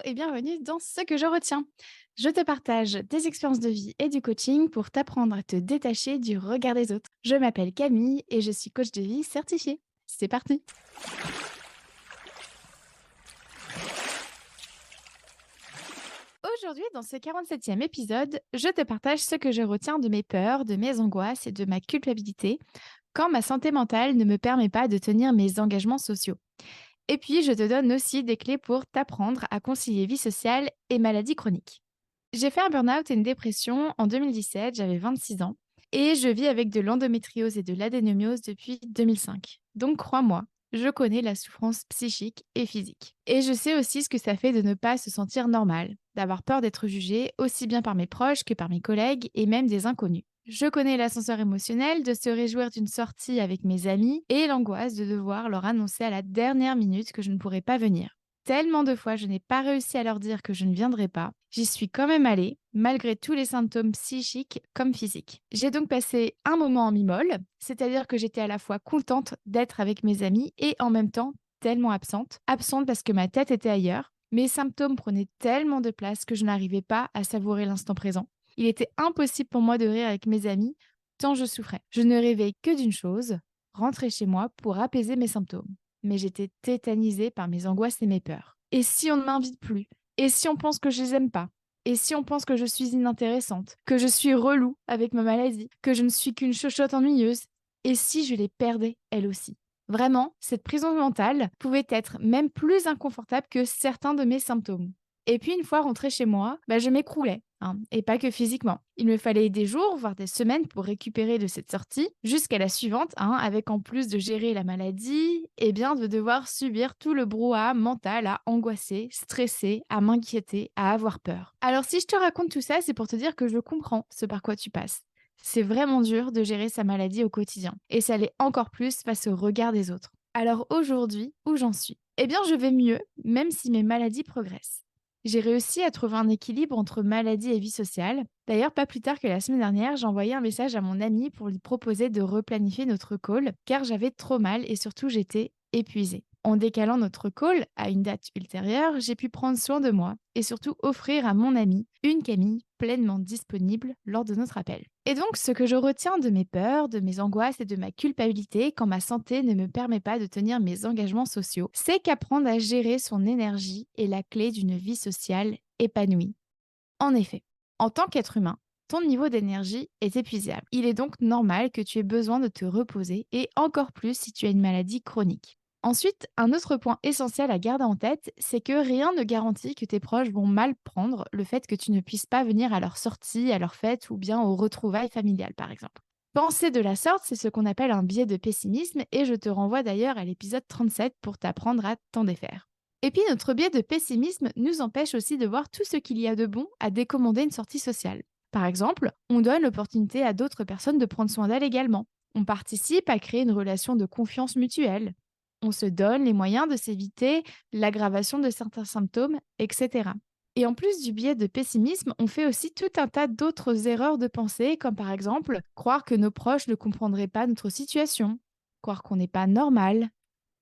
et bienvenue dans Ce que je retiens. Je te partage des expériences de vie et du coaching pour t'apprendre à te détacher du regard des autres. Je m'appelle Camille et je suis coach de vie certifiée. C'est parti. Aujourd'hui, dans ce 47e épisode, je te partage ce que je retiens de mes peurs, de mes angoisses et de ma culpabilité quand ma santé mentale ne me permet pas de tenir mes engagements sociaux. Et puis, je te donne aussi des clés pour t'apprendre à concilier vie sociale et maladie chronique. J'ai fait un burn-out et une dépression en 2017, j'avais 26 ans, et je vis avec de l'endométriose et de l'adénomiose depuis 2005. Donc crois-moi, je connais la souffrance psychique et physique. Et je sais aussi ce que ça fait de ne pas se sentir normal, d'avoir peur d'être jugé aussi bien par mes proches que par mes collègues et même des inconnus. Je connais l'ascenseur émotionnel de se réjouir d'une sortie avec mes amis et l'angoisse de devoir leur annoncer à la dernière minute que je ne pourrais pas venir. Tellement de fois je n'ai pas réussi à leur dire que je ne viendrais pas, j'y suis quand même allée, malgré tous les symptômes psychiques comme physiques. J'ai donc passé un moment en mi-molle, c'est-à-dire que j'étais à la fois contente d'être avec mes amis et en même temps tellement absente. Absente parce que ma tête était ailleurs. Mes symptômes prenaient tellement de place que je n'arrivais pas à savourer l'instant présent. Il était impossible pour moi de rire avec mes amis tant je souffrais. Je ne rêvais que d'une chose, rentrer chez moi pour apaiser mes symptômes. Mais j'étais tétanisée par mes angoisses et mes peurs. Et si on ne m'invite plus? Et si on pense que je les aime pas? Et si on pense que je suis inintéressante? Que je suis relou avec ma maladie? Que je ne suis qu'une chochotte ennuyeuse? Et si je les perdais, elles aussi? Vraiment, cette prison mentale pouvait être même plus inconfortable que certains de mes symptômes. Et puis une fois rentrée chez moi, je m'écroulais, hein, et pas que physiquement. Il me fallait des jours, voire des semaines pour récupérer de cette sortie, jusqu'à la suivante, hein, avec en plus de gérer la maladie, de devoir subir tout le brouhaha mental à angoisser, stresser, à m'inquiéter, à avoir peur. Alors si je te raconte tout ça, c'est pour te dire que je comprends ce par quoi tu passes. C'est vraiment dur de gérer sa maladie au quotidien, et ça l'est encore plus face au regard des autres. Alors aujourd'hui, où j'en suis? Eh bien, je vais mieux, même si mes maladies progressent. J'ai réussi à trouver un équilibre entre maladie et vie sociale. D'ailleurs, pas plus tard que la semaine dernière, j'ai envoyé un message à mon ami pour lui proposer de replanifier notre call car j'avais trop mal et surtout j'étais épuisée. En décalant notre call à une date ultérieure, j'ai pu prendre soin de moi et surtout offrir à mon ami une Camille pleinement disponible lors de notre appel. Et donc, ce que je retiens de mes peurs, de mes angoisses et de ma culpabilité quand ma santé ne me permet pas de tenir mes engagements sociaux, c'est qu'apprendre à gérer son énergie est la clé d'une vie sociale épanouie. En effet, en tant qu'être humain, ton niveau d'énergie est épuisable. Il est donc normal que tu aies besoin de te reposer et encore plus si tu as une maladie chronique. Ensuite, un autre point essentiel à garder en tête, c'est que rien ne garantit que tes proches vont mal prendre le fait que tu ne puisses pas venir à leur sortie, à leur fête ou bien aux retrouvailles familiales par exemple. Penser de la sorte, c'est ce qu'on appelle un biais de pessimisme et je te renvoie d'ailleurs à l'épisode 37 pour t'apprendre à t'en défaire. Et puis notre biais de pessimisme nous empêche aussi de voir tout ce qu'il y a de bon à décommander une sortie sociale. Par exemple, on donne l'opportunité à d'autres personnes de prendre soin d'elles également. On participe à créer une relation de confiance mutuelle. On se donne les moyens de s'éviter l'aggravation de certains symptômes, etc. Et en plus du biais de pessimisme, on fait aussi tout un tas d'autres erreurs de pensée, comme par exemple croire que nos proches ne comprendraient pas notre situation, croire qu'on n'est pas normal,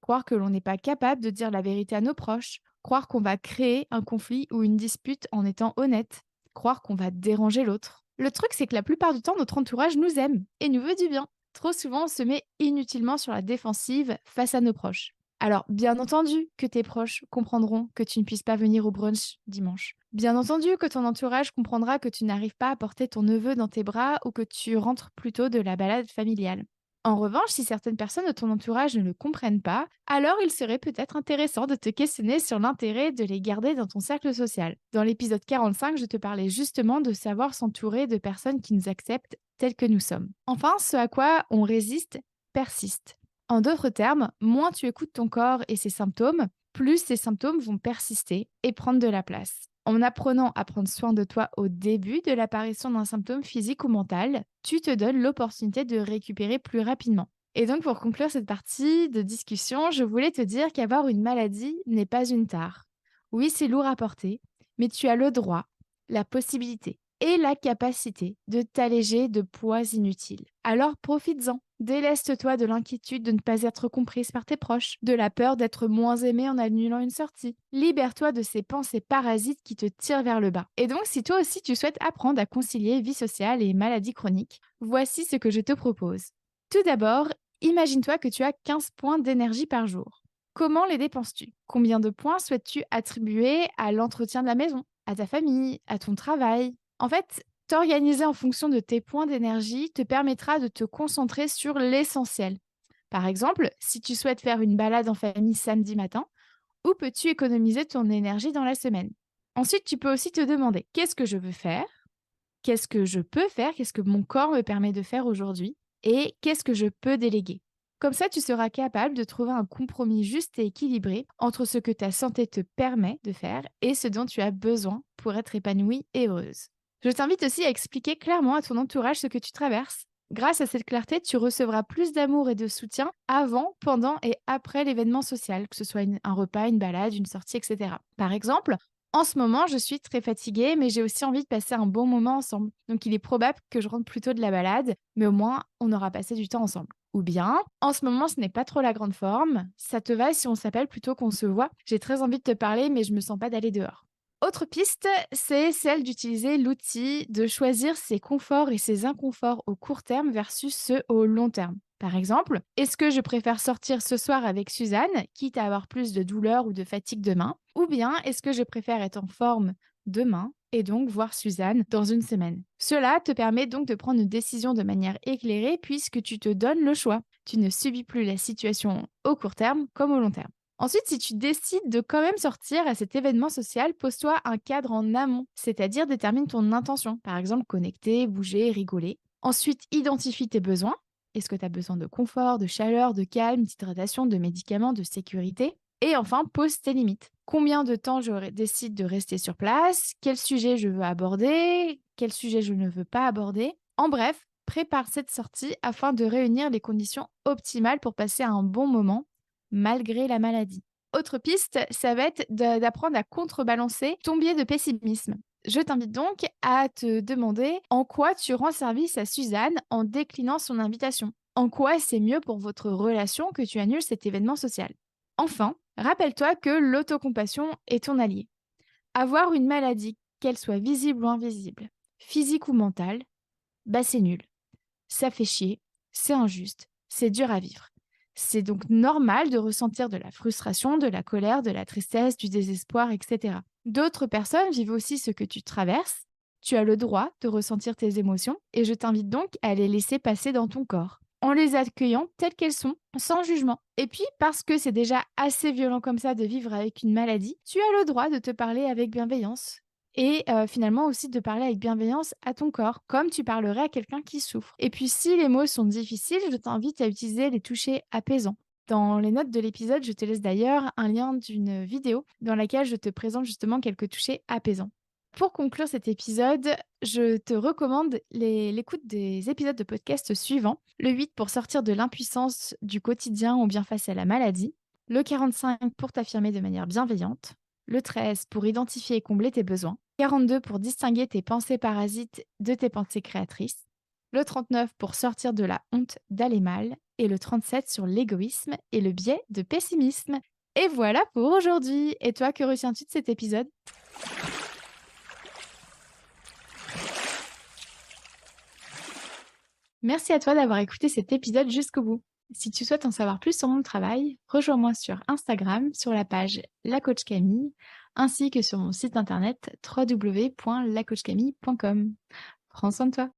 croire que l'on n'est pas capable de dire la vérité à nos proches, croire qu'on va créer un conflit ou une dispute en étant honnête, croire qu'on va déranger l'autre. Le truc, c'est que la plupart du temps, notre entourage nous aime et nous veut du bien. Trop souvent, on se met inutilement sur la défensive face à nos proches. Alors, bien entendu que tes proches comprendront que tu ne puisses pas venir au brunch dimanche. Bien entendu que ton entourage comprendra que tu n'arrives pas à porter ton neveu dans tes bras ou que tu rentres plutôt de la balade familiale. En revanche, si certaines personnes de ton entourage ne le comprennent pas, alors il serait peut-être intéressant de te questionner sur l'intérêt de les garder dans ton cercle social. Dans l'épisode 45, je te parlais justement de savoir s'entourer de personnes qui nous acceptent tels que nous sommes. Enfin, ce à quoi on résiste persiste. En d'autres termes, moins tu écoutes ton corps et ses symptômes, plus ces symptômes vont persister et prendre de la place. En apprenant à prendre soin de toi au début de l'apparition d'un symptôme physique ou mental, tu te donnes l'opportunité de récupérer plus rapidement. Et donc, pour conclure cette partie de discussion, je voulais te dire qu'avoir une maladie n'est pas une tare. Oui, c'est lourd à porter, mais tu as le droit, la possibilité et la capacité de t'alléger de poids inutiles. Alors profites-en. Déleste-toi de l'inquiétude de ne pas être comprise par tes proches, de la peur d'être moins aimée en annulant une sortie. Libère-toi de ces pensées parasites qui te tirent vers le bas. Et donc, si toi aussi tu souhaites apprendre à concilier vie sociale et maladie chronique, voici ce que je te propose. Tout d'abord, imagine-toi que tu as 15 points d'énergie par jour. Comment les dépenses-tu? Combien de points souhaites-tu attribuer à l'entretien de la maison, à ta famille, à ton travail? En fait, t'organiser en fonction de tes points d'énergie te permettra de te concentrer sur l'essentiel. Par exemple, si tu souhaites faire une balade en famille samedi matin, où peux-tu économiser ton énergie dans la semaine? Ensuite, tu peux aussi te demander, qu'est-ce que je veux faire? Qu'est-ce que je peux faire? Qu'est-ce que mon corps me permet de faire aujourd'hui? Et qu'est-ce que je peux déléguer? Comme ça, tu seras capable de trouver un compromis juste et équilibré entre ce que ta santé te permet de faire et ce dont tu as besoin pour être épanouie et heureuse. Je t'invite aussi à expliquer clairement à ton entourage ce que tu traverses. Grâce à cette clarté, tu recevras plus d'amour et de soutien avant, pendant et après l'événement social, que ce soit un repas, une balade, une sortie, etc. Par exemple, en ce moment, je suis très fatiguée, mais j'ai aussi envie de passer un bon moment ensemble. Donc, il est probable que je rentre plus tôt de la balade, mais au moins, on aura passé du temps ensemble. Ou bien, en ce moment, ce n'est pas trop la grande forme. Ça te va si on s'appelle plutôt qu'on se voit? J'ai très envie de te parler, mais je me sens pas d'aller dehors. Autre piste, c'est celle d'utiliser l'outil de choisir ses conforts et ses inconforts au court terme versus ceux au long terme. Par exemple, est-ce que je préfère sortir ce soir avec Suzanne, quitte à avoir plus de douleur ou de fatigue demain? Ou bien est-ce que je préfère être en forme demain et donc voir Suzanne dans une semaine? Cela te permet donc de prendre une décision de manière éclairée puisque tu te donnes le choix. Tu ne subis plus la situation au court terme comme au long terme. Ensuite, si tu décides de quand même sortir à cet événement social, pose-toi un cadre en amont, c'est-à-dire détermine ton intention, par exemple connecter, bouger, rigoler. Ensuite, identifie tes besoins. Est-ce que tu as besoin de confort, de chaleur, de calme, d'hydratation, de médicaments, de sécurité? Et enfin, pose tes limites. Combien de temps je décide de rester sur place? Quel sujet je veux aborder? Quel sujet je ne veux pas aborder? En bref, prépare cette sortie afin de réunir les conditions optimales pour passer un bon moment malgré la maladie. Autre piste, ça va être d'apprendre à contrebalancer ton biais de pessimisme. Je t'invite donc à te demander en quoi tu rends service à Suzanne en déclinant son invitation. En quoi c'est mieux pour votre relation que tu annules cet événement social. Enfin, rappelle-toi que l'autocompassion est ton allié. Avoir une maladie, qu'elle soit visible ou invisible, physique ou mentale, bah c'est nul. Ça fait chier, c'est injuste, c'est dur à vivre. C'est donc normal de ressentir de la frustration, de la colère, de la tristesse, du désespoir, etc. D'autres personnes vivent aussi ce que tu traverses. Tu as le droit de ressentir tes émotions et je t'invite donc à les laisser passer dans ton corps, en les accueillant telles qu'elles sont, sans jugement. Et puis, parce que c'est déjà assez violent comme ça de vivre avec une maladie, tu as le droit de te parler avec bienveillance et finalement aussi de parler avec bienveillance à ton corps, comme tu parlerais à quelqu'un qui souffre. Et puis si les mots sont difficiles, je t'invite à utiliser les touchés apaisants. Dans les notes de l'épisode, je te laisse d'ailleurs un lien d'une vidéo dans laquelle je te présente justement quelques touchés apaisants. Pour conclure cet épisode, je te recommande l'écoute des épisodes de podcast suivants. Le 8 pour sortir de l'impuissance du quotidien ou bien face à la maladie. Le 45 pour t'affirmer de manière bienveillante. Le 13 pour identifier et combler tes besoins. 42 pour distinguer tes pensées parasites de tes pensées créatrices. Le 39 pour sortir de la honte d'aller mal. Et le 37 sur l'égoïsme et le biais de pessimisme. Et voilà pour aujourd'hui. Et toi, que retiens-tu de cet épisode? Merci à toi d'avoir écouté cet épisode jusqu'au bout. Si tu souhaites en savoir plus sur mon travail, rejoins-moi sur Instagram sur la page La Coach Camille, ainsi que sur mon site internet www.lacoachcamille.com. Prends soin de toi.